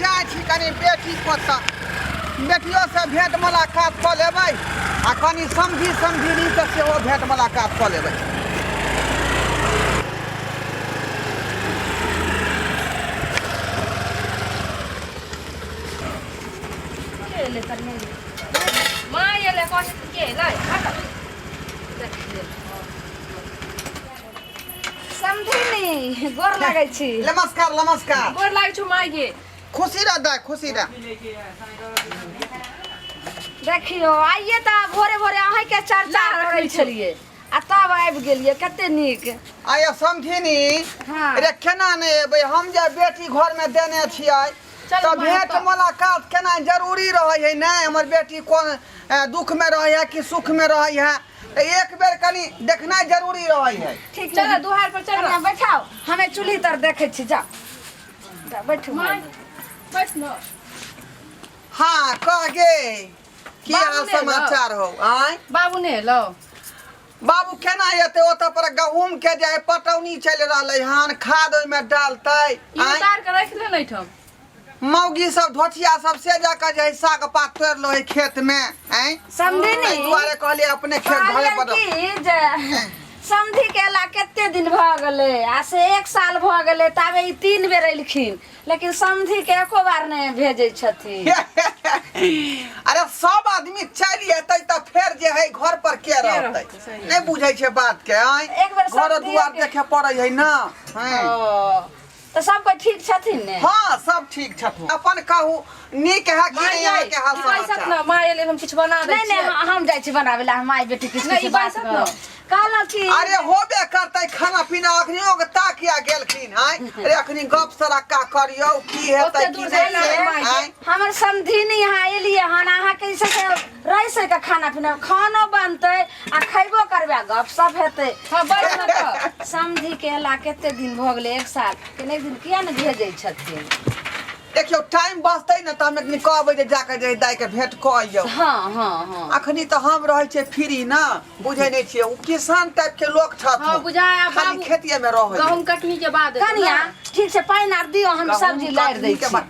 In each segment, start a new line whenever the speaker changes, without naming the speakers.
जाए छी कनी बेटी पोता बेटियों से भेंट मुलाकात कऽ लेबै आ कनी समझी समझी से सेहो भेंट मुलाकात कऽ लेबै।
समझी गोर लागै छी।
नमस्कार नमस्कार।
गोर लागै छु माय।
खुशी रह दाय खुशी रह।
देखियो आइए तो भोरे भोरे अहीं के चर्चा करै छलिए आ तब आबि गेलिए कते नीक।
आया समझिनी
हाँ।
रे केना नहीं एबै हम जे बेटी घर में देने छियै तो भेंट मुलाकात केना जरूरी रहे है ना। हमर बेटी कोन दुख में रहे है कि सुख में रहे है तो एक बेर कनी देखना जरूरी रहे है।
ठीक
चलो दुहार पर चलो
ना बैठाओ हमें चूल्ही तर देखे छी जा बैठो
माय बैठ न।
हाँ कह गे की
बाबू
हाल
ने
समाचार हो आय
बाबू ने लो
बाबू केना एते ओत पर गहूम के जे पटौनी चल रहले हन खाद ओइ में डालतै
ई उतार के रख ले नहीं ठम
मौगी सब धोतिया सब से जाकर जे साग पात तोड़ लो है खेत में हैं
समझिनी
दुआरे कहले अपने खेत घरे पर
की जे समझी के ला केते दिन भ गेले आ से 1 साल भ गेले ताबे ई 3 बेर एलखिन लेकिन समझी के एको बार नहीं भेजे छथिन।
अरे सब आदमी चल जेतै त फिर जे है घर पर के रहतै नहीं बुझै छै बात के
एक बेर
घर दुआर देखे पड़ै है ना।
तो सब कोई ठीक छथिन ने।
हाँ सब ठीक छथुन अपन कहू नीक है कि नहीं है के हाल
बैसत
समाचार
न माय ले हम किछ बना दे
नहीं नहीं हम जाय छी बनावे ला माय बेटी किछ
नहीं,
किछ
बात
बात
न।
कहला कि
अरे होबे करतै खाना पीना अखनी ओग ताकिया गेलखिन हैं अरे अखनी गप सड़का करियौ की हेतै
ओते
की
दूर
नहीं
जाइला रे माय।
हैं
हमर समझिनी यहाँ एलिए हन अहाँ कैसे के रह से के खाना पीना खानो बनतै आ खैबो करबे गप सब हेतै।
हां बैठ न त
समझी के ला केते दिन भ गेले 1 साल केने दिन किया न भेजै छथिन।
देखियो टाइम बचतै न त हम एकनी कहबै जे जाके जे दाई के भेंट क आइयो।
हां हां हां
अखनी त हम रहै छै फ्री ना बुझै नै छियै उ किसान टाइप के लोग छथुन।
हां बुझाय आ
खाली
बाबू
खेतिये में रहै
गहूम कटनी के बाद
कनिया ठीक से पानी आर दियो हम सब्जी लार दै छी।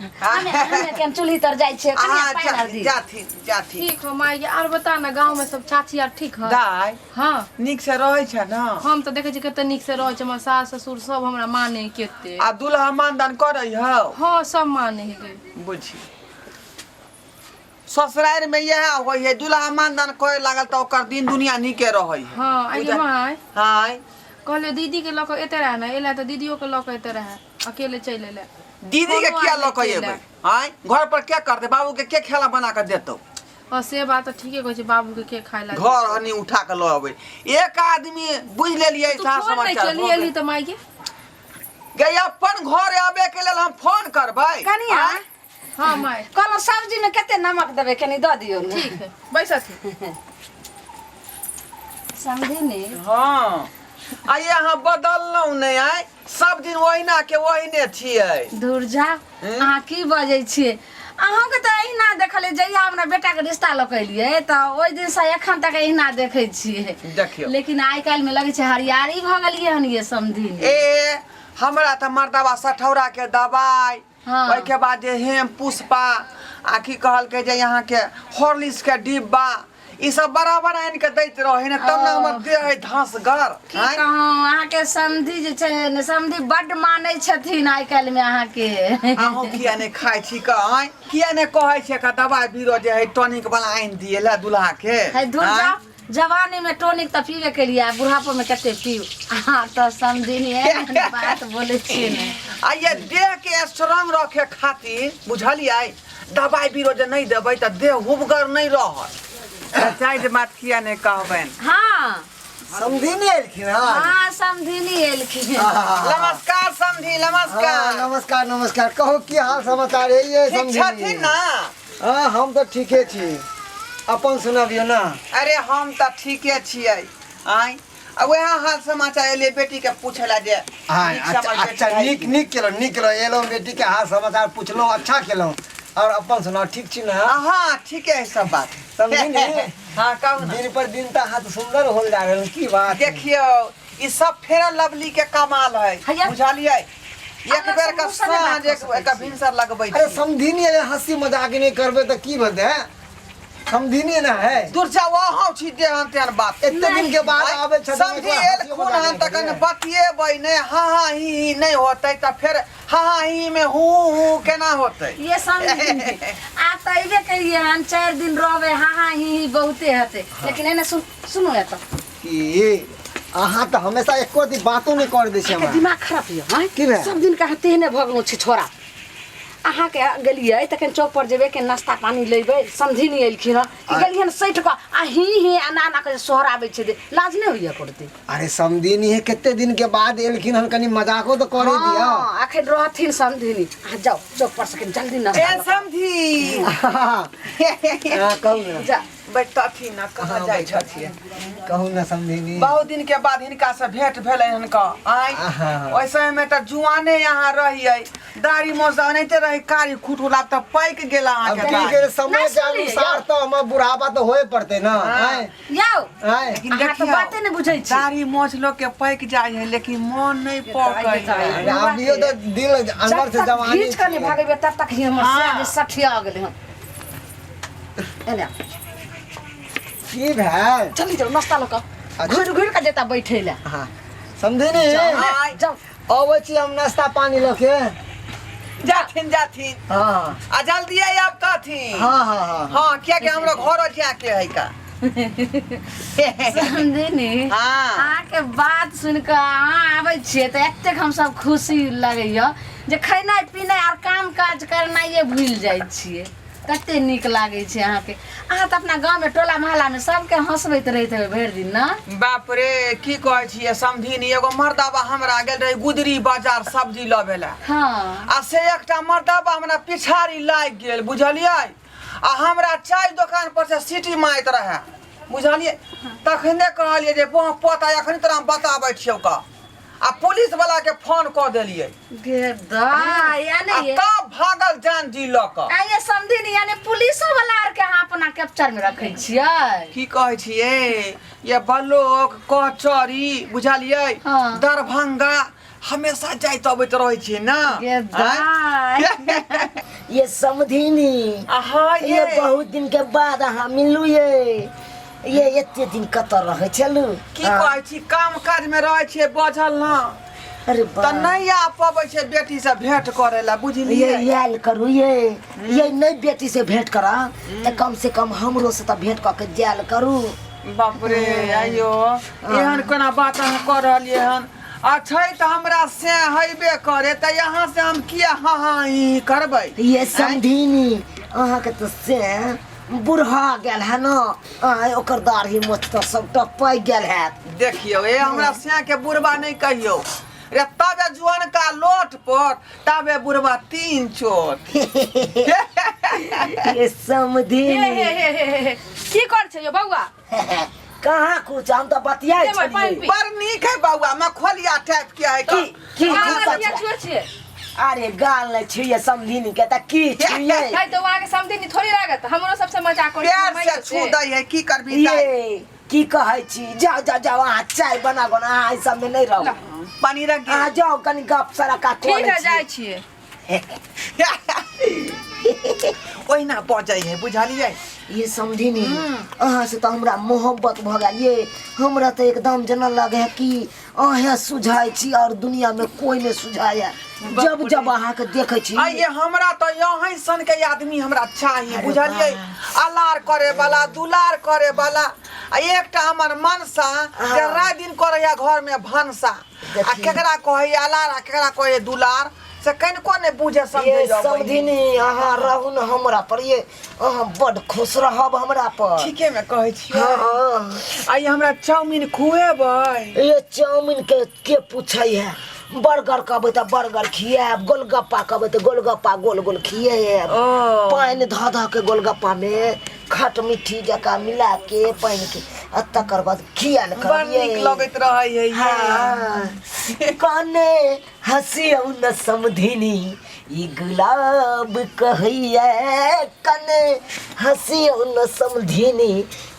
हमें केन चूल्ही तर जाय छै कनिया पानी आर दी।
जाथी
ठीक हो माय। और बता ना गांव में सब चाची आर ठीक है।
दाई
हां
नीक से रहै छै ना।
हम तो देखे छी कते नीक से रहै छै हमर सास ससुर सब हमरा माने केते
आ दुल्हा मानदान करै हौ
हां सब माने है
बुझी ससुराल में यह होय है दुल्हा मानदान करे लागल त ओकर दिन दुनिया नीके रहै है।
हां आगे माय
हाय
कहले दीदी के लक एते रहे ना एला तो दीदियो के लक एते रहे अकेले चल एले
दीदी के
कोनो
क्या
आदमी
लकै
चलि
एबै हाय घर पर क्या करते बाबू के खेला बना के देतौ
और से बात तो ठीके कहै छै बाबू के खाय ला
घर हनी उठा के ल अबै एक आदमी बुझ लेलियै
तू
सास
फोन नहीं
समाचार
चली एली तो माय के
गई अपन घर आबे के लेल हम फोन करबै
कनिया
हां माय
कहलो सब्जी में केते नमक देबे कनी द दियो न।
ठीक है बैसत
समझिनी
हां आइ अहाँ बदललौ नै आइ सब दिन ओहिना के ओहिने छियै।
दूर जा अहाँ की बजै छियै अहाँ के त एहिना देखले जइया हमरा बेटा के रिश्ता लकैलिए त ओइ दिन से एखन तक एहिना देखै छियै
देखियो
लेकिन आइ काल में लगे छै हरियारी भ गेलिए हन ये समझिनी।
ए हमरा त मर्दवा सठौरा के दवाई
हाँ।
ओइ के बाद जे हेम पुष्पा आ की कहल के जे यहाँ के हॉर्लिक्स के डिब्बा ई सब बराबर आन के दैत रहे न तब न हमर देह है धंसगर
की कहूं अहाँ के समधी जे छै ने समधी बड मानै छथिन आइ काल में अहाँ के।
अहूँ किया ने खाइ छी कहीं किया ने कहै छै का दवाई बीरो जे है टॉनिक वाला आइन दिए ला दुल्हा के
है दूर जा जवानी में टॉनिक त पीबे के लिए बुढ़ापा में कते पीऊ हां त समझिनी है बात बोले छी ने
आ ये देह के स्ट्रांग रखे खातिर बुझलियै दवाई बीरो जे नहीं देबै त देह हुबगर नहीं रहत। चाहे जे बात किया ने कहबैन।
हां
समझिनी एलखिन हां
हां समझिनी एलखिन।
नमस्कार समझी नमस्कार।
नमस्कार नमस्कार कहो की हाल समाचार है ये
ठीक
समझिनी
छथिन ना
हां हम तो ठीके छी अपन सुनाबियो ना।
अरे हम त ठीके छियै आइ अब वह हाल समाचार एले बेटी के पूछला जे
हां
नीक समझ
अच्छा
बेटी है।
निक केलो एलो बेटी के हाल समाचार पूछलो अच्छा केलो और अपन सुनाओ ठीक छी ना।
हाँ ठीके है सब बात
समझिनी
हाँ कहू ना
दिन पर दिन त हाथ सुंदर होल जा रहल की बात
देखियो ई सब फेरा लवली के कमाल है
हैया।
बुझलियै एक बेर का साँझ एक भिनसर लगबै
अरे
छी
समझिनी है हंसी मजाक नहीं करबे तो की बते समझिनी ना है
दूर जा वहाँ छी देहन तेहन बात
इतने दिन के बाद आवे छथिन
समझी एल खून हन तक बतिएबै नहीं हाँ ही नहीं होतै त फिर हाँ ही में हूँ केना होतै
ये समझी आ तो अइबे करिए हम 4 दिन रहबे हाँ ही बहुते हते लेकिन एने सुनो या तो
कि अहाँ तो हमेशा एको दिन बातों नहीं कर दै छी
के
हमरा
दिमाग खराब हियो हां
की भेल?
सब दिन कहते ने भगनो छी छोरा अहाँ के गेलिए तखन चौक पर जेबे के नाश्ता पानी लेबे समझी नहीं एलखिन कि गेलिए न सैठ को आ ही अनाना के सोहराबे छे दे लाज नहीं होइया करते
अरे समझिनी है कितने दिन के बाद एलखिन हन कनी मजाको तो करे दिया
हां आखिर रहथिन समझिनी आ जाओ चौक पर से जल्दी नाश्ता
ए समझी
हां कहू ना
जा
बैठता थी ना कहाँ जाइ छथिन
कहू ना समझिनी
बहुत दिन के बाद हिनका से भेंट भेलै हनका आइ ओइसे में त जुआने यहाँ रहियै दाढ़ी मोजा ओनाहिते रही कारी खुटुला त पैक गेला
अब
अहाँ
की
के
के समय के अनुसार तो हम बुढ़ापा तो होए पड़ते ना हैं
जाओ
हैं
लेकिन
अहाँ तो
देखियो
बाते नहीं बुझै छी
दाढ़ी मोछ लोग के पैक जाय है लेकिन मन नहीं पकै है
अभियो तो दिल अंदर से जवानी
खींच कर नहीं भागेबे तब तक ही हमर
हाँ।
से सठिया गेले हम एने
की भेल
चली जाओ नाश्ता लो का घुर घुर के जेता बैठे ले
हां समझिनी
आइ
जाओ
अबै छी हम नाश्ता पानी लके
जाथिन
हां
आ जल्दी आई आप कथिन
हां हां हां
हाँ क्या के हमरा घर जाके है का
समझिनी
हाँ
अहाँ के बात सुन के अहाँ आबै छियै तऽ एतेक हम सब खुशी लगैया जे खैनाइ पिनाइ और काम काज करनाइ ये भूल जाइ छियै कते नीक लागे छै अहाँ के अहाँ तऽ अपना गांव में टोला मोहल्ला में सबके हंसबैत रहैत हेबै भरि दिन ना
बाप रे की कहै छियै समझिनी एगो मर्दाबा हमरा गेल रहे गुदरी बाजार सब्जी लबे ला
हाँ
आ से एकटा मर्दाबा हमरा पिछाड़ी लाग गेल बुझलियै आ हमरा चाय दुकान पर से सीटी मारैत रहे बुझलियै तखने कहलियै जे पोता एखन तोरा बताबै छियौ का आ पुलिस वाला के फोन क देलियै
गे दा यानी ये
तब भागल जान जी ल क
आ ये समझिनी यानी पुलिसो वाला आर के अहाँ अपना कैप्चर में रखै छियै
की कहै छियै ये बलोक कचहरी बुझलियै
हाँ।
दरभंगा हमेशा जाइत अबैत रहै छियै ना
गे दा
ये समझिनी
हाँ
ये बहुत दिन के बाद अहाँ मिलू ये एते दिन कत रहे चलू
की कहै छी काम काज में रहै छियै बझल ना
अरे
त नहीं आ पबै छै बेटी से भेंट करे ला
ये
बुझलियै
याल करू ये नहीं बेटी से भेंट करा तो कम से कम हमरो से तो भेंट क के जाल करू
बाप रे आइयो एहन कोना बात अहाँ कह रहलियै हन अच्छा त हमरा से हइबे करे त यहाँ से हम किया हाँ ही करबै
ये समझिनी अहाँ के तो से बुढ़ा गेल है ना ओकर दाढ़ी मोछ तो सब टपै गेल है
देखियो ए हमरा से के बुढ़वा नहीं कहियो रे तबे जुआन का लोट पर तबे बुढ़वा 3 चोट
ये समझिनी
की कर छै यो बौआ
कहाँ कुछ हम तो बतियाई
लेबै पानि
छलिए
पी।
पर नीक है बउआ मैं खोलिया टाइप के है का
की
अहाँ
सच
छुए छियै
अरे गाल नहीं छुए समझिनी के त की छुए
है तो वहाँ के समझिनी थोड़ी लागत हमरो सबसे मजाक करै
प्यार से छू दै है की करबी ताई
ये की कहै छी जाओ जाओ जाओ अहाँ चाय बना गो ना अहाँ ई सब में नहीं रहो
पानी रख
अहाँ जाओ कनी गप सड़का
ठीक है जाइ छियै
ओहिना बजै है बुझलियै
ये समझिनी अहाँ से तो हमरा मोहब्बत भ गेल ये हमरा तो एकदम जना लगे कि अहे सुझाई छी और दुनिया में कोई नहीं सुझाया जब जब अहाँ के देखे छी
आइए हमरा तो यहीं सन के आदमी हमरा चाहिए बुझलियै अलार करे वाला दुलार करे वाला आ एकटा हमर मनसा जे रात दिन करैया घर में भनसा आ केकरा कहै अलार आ केकरा कहै दुलार से कनिको ने बुझे समझे
ये समझिनी अहाँ रहू न हमरा पर ये अहाँ बड़ खुश रहब हमरा पर
ठीके में कहै छियै
हाँ
आइए हमरा चाउमीन खुएबै
ये चाउमीन के पूछै है बर्गर कहबै त बर्गर खियाब गोलगप्पा कहबै त गोलगप्पा गोल गोल खियाब पानि ध ध के गोलगप्पा में खट मिठी जका मिला के पानि के आ तकर बाद खियाल
बड़
करिए
नीक लगैत रहै है ये
हाँ कने हंसियौ न समझिनी ई गुलाब कहैया कने हंसियौ न समझिनी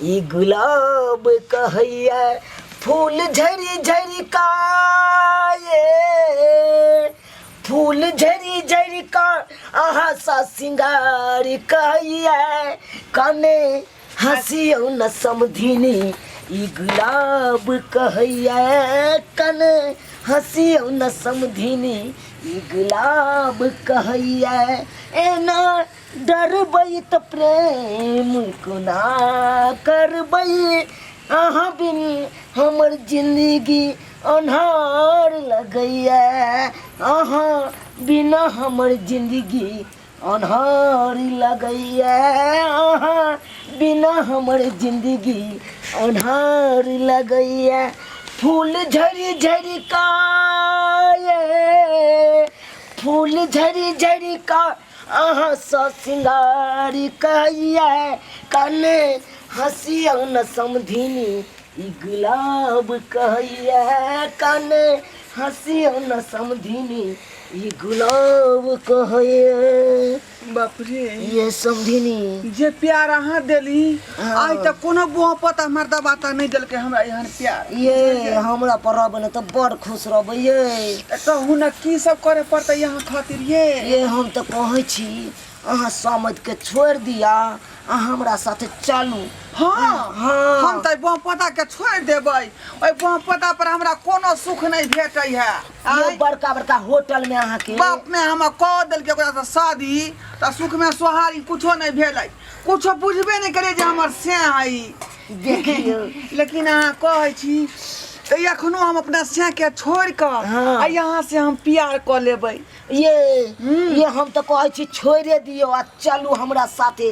ई गुलाब कहैया फूल झरी झरी काये फूल झरी झरी का आहा सा सिंगार कहिया कने हंसियो न समधिनी ई गुलाब कहिया कने हंसियो न समधिनी ई गुलाब कहिया एना डरबै त प्रेम कोना करबै अहाँ बिन हमर जिंदगी अन्हार लगैया अहाँ बिना हमर जिंदगी अन्हार लगैया अहाँ बिना हमर जिंदगी अन्हार लगैया फूल झरी झरी का फूल झरी झरी का अहाँ सा सिंगारी कहिया कने हंसियो न समधिनी ई गुलाब कहिया कने हंसियो न समधिनी ई गुलाब कहिया
बाप रे
ये समधिनी
जे प्यार अहाँ देली आज तक कोनो बुआ पता मर्दा बाता नहीं दिल के हमरा यहाँ प्यार
ये हमरा पर रहबे त बड़ खुश रहबै ये
कहू न की सब करे पड़ते यहाँ खातिर ये
हम तो कहै छी अहाँ समझ के छोड़ दिया अहाँ हमरा साथे चलू
हाँ
हाँ।
हम तो बुआ पता के छोड़ देबै ओइ बुआ पता पर हमरा कोनो सुख नहीं भेटै है
ये बड़का बड़का होटल में अहाँ के
बाप में हम कह दिल के ओकरा से शादी त सुख में सोहारी कुछो नहीं भेलै कुछो बुझबे नहीं करे जे हमर से हई
देखियो
लेकिन अहाँ कहै छी तो एखनो हम अपना से के छोड़ कर
हाँ।
आ यहाँ से हम प्यार कर लेबै
ये हम तो कहै छी छोड़े दियो आ चलू हमरा साथे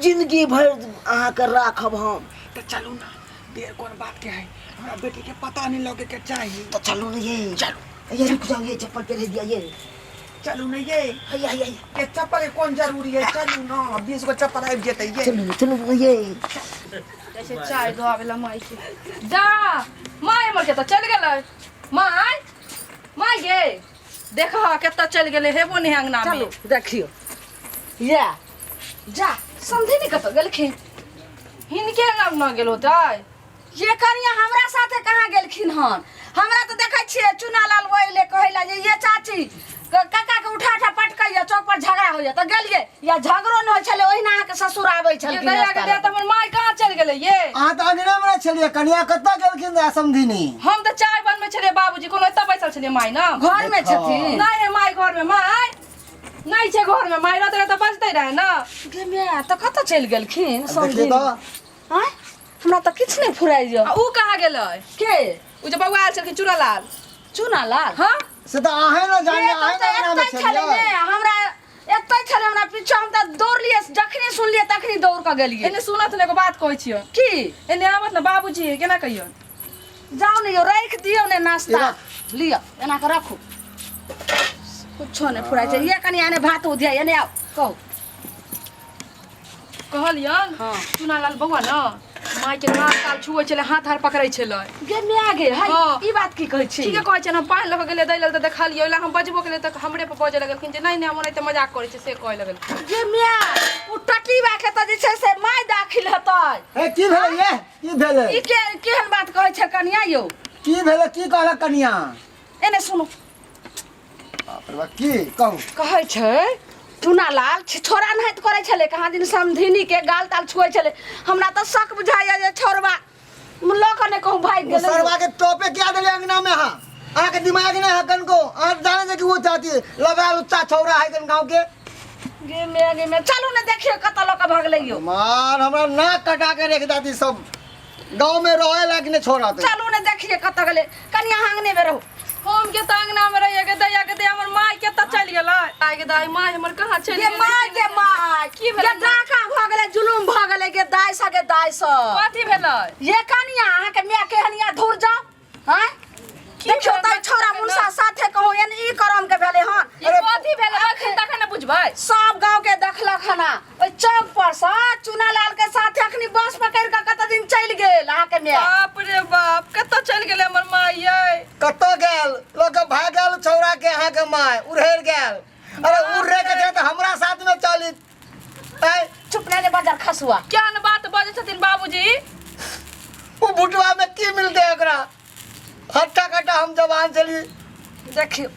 जिंदगी भर अहाँ के राखब हम
तो चलू ना देर कौन बात के है हमरा बेटी के पता नहीं लगे के चाहिए
तो चलू ना ये
चलो
ये रुक जाओ ये चप्पल पहन दिया ये
चलू ना ये ये चप्पल के कौन जरूरी है चलू ना 20 गो चप्पल आबि जेतै ये
चलू ना ये
जैसे चाय दो आवेला माई के जा माई हमर के तो चल गेलै माई माई गे देख केतना चल गेलै हेबो नहीं अंगना में
देखियो या
जा समझे नहीं कत गेलखिन हिनके अंगना न गेल होतै
ये कनिया हमरा साथे कहाँ गेलखिन हन हमरा तो देखै छियै चुना लाल ओइले कहैला जे ये चाची काका के उठा उठा पटकैया चौक पर झगड़ा होइया तो गेलिए या झगड़ो न होइ छले ओहिना अहाँ के ससुर आबै
ये
छलखिन
दया के दे त हमर माई कहाँ चल गेलै ये
अहाँ तऽ अंगना में छलियै कनिया कतऽ गेलखिन रे समधिनी
हम तो चाय बनबै छलियै बाबूजी कोनो एतऽ बैसल छलियै माई न
घर में छथिन
नहीं है माई घर में माई नहीं छै घर में माई रहतै तऽ बजतै रहे न
गे मैं तो कत चल गेलखिन
देखिए
समझी
तो
हैं हमरा तो किछ नहीं फुराइया
आ ऊ कहाँ गेलै
के
ऊ जे बौआ आयल छलखिन चूड़ालाल
चुना लाल
हाँ
से तऽ अहें न जानिए अहें न अंगना में
एतै छलै
छलियै
ने हमरा एतै छलै हमरा पीछा हम त दौड़ लिए जखनी सुनलिए तखनी दौड़ के गेलिए
एने सुनत ने एगो बात कहै छियै
की
एने आबत न बाबूजी केना कहियो
जाओ ने यो राख दियो ने नाश्ता
ये
लियो एना के रखू कुछो नहीं फुराइ छै ये कनी आने भात उधिया एने आओ कहू
कहलियन
हाँ।
चूनालाल बौआ न माई के नाक काल छुए छले हाथ हार पकड़ै छलै
गे मैं आगे है
हाँ।
ई बात की कहै छी
ठीके कहै छै न पानि लऽ के गेलै दै लेल तऽ देखलियै ओइला हम बजबो केलियै तऽ हमरे पर बजै लगलखिन जे नहीं हम ओनाहिते मजाक करै छै से कहै लगलखिन
गे मैं उ टटीबा के त जे छै से माय दाखिल हतै
ए की भेलै ये की भेलै
ई के केहन बात कहै छै कनिया यौ
की भेलै की कहलक कनिया
एने सुनु
बाप रे बाप की कहू
कहै छै चुनालाल छोरा नहैत करै छलै कहाँ दिन समधिनी के गाल ताल छुए छलै हमरा तऽ शक बुझाइया जे छोरबा लऽ के ने कहूँ भागि गेलै
सरवा के टोपे क्या देले अंगना में हां अहाँ के दिमाग नहीं है कनको आप जाने से कि वो चाहती है लगा लुच्चा छौरा है कन गांव के
गे मैं चलू ने देखियो कत लऽ के भागलै यौ
मार हमरा नाक कटा के रख दाती सब गांव में रहे लायक ने छोड़ा तो
चलू ने देखिए कत गेलै कनिया आंगने में रहू
हम के तऽ अंगना में रहिए के दैया के दे हमर माई के तऽ चल गेलै आइ के दाई माई हमर कहाँ चल
गे माय गे माय
की भेलै
गे डाका भऽ गेलै जुलुम भऽ गेलै गे दाइ सगे दाइ सब
कथी भेलै
ये कनिया अहाँ के मैं केहनिया धुर जाओ हैं देखियो तै छोरा मुनसा साथे कहू एन ई करम के भेलै हन
ई कथी भेलै अखन तक ने बुझबै
सब गांव के देखलक हना ओइ चौक पर से चुनालाल के साथे अखनी बस पकड़ के कत दिन चल गेल अहाँ के मैं
बाप रे बाप कतऽ चल गेलै हमर माई यै
कतो गेल लोग भाग गेल छौरा के अहाँ के माय उड़ेर गेल अरे उड़े के जे त हमरा साथ में चली ए
चुप ने बाजार खसुआ
क्या न बात बजै छथिन बाबूजी
वो बुटवा में की मिलते एकरा हट्टा कट्टा हम जवान चली
देखियो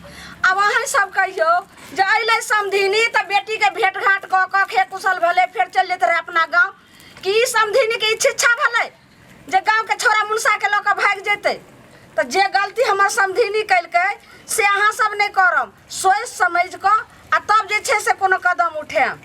अब अहाँ सब कहियो जे अइले समधिनी त बेटी के भेंट घाट क खे कुशल भेले फिर चल जेते रहे अपना गांव कि ई समधिनी के इच्छा भेले जे गांव के छोरा मुनसा के लोग भाग जेते। तो जे गलती हमर समधिनी कैलकै से अहाँ सब नहीं करम, सोच समझ क आ तब जे छै से कोनो कदम उठाएम।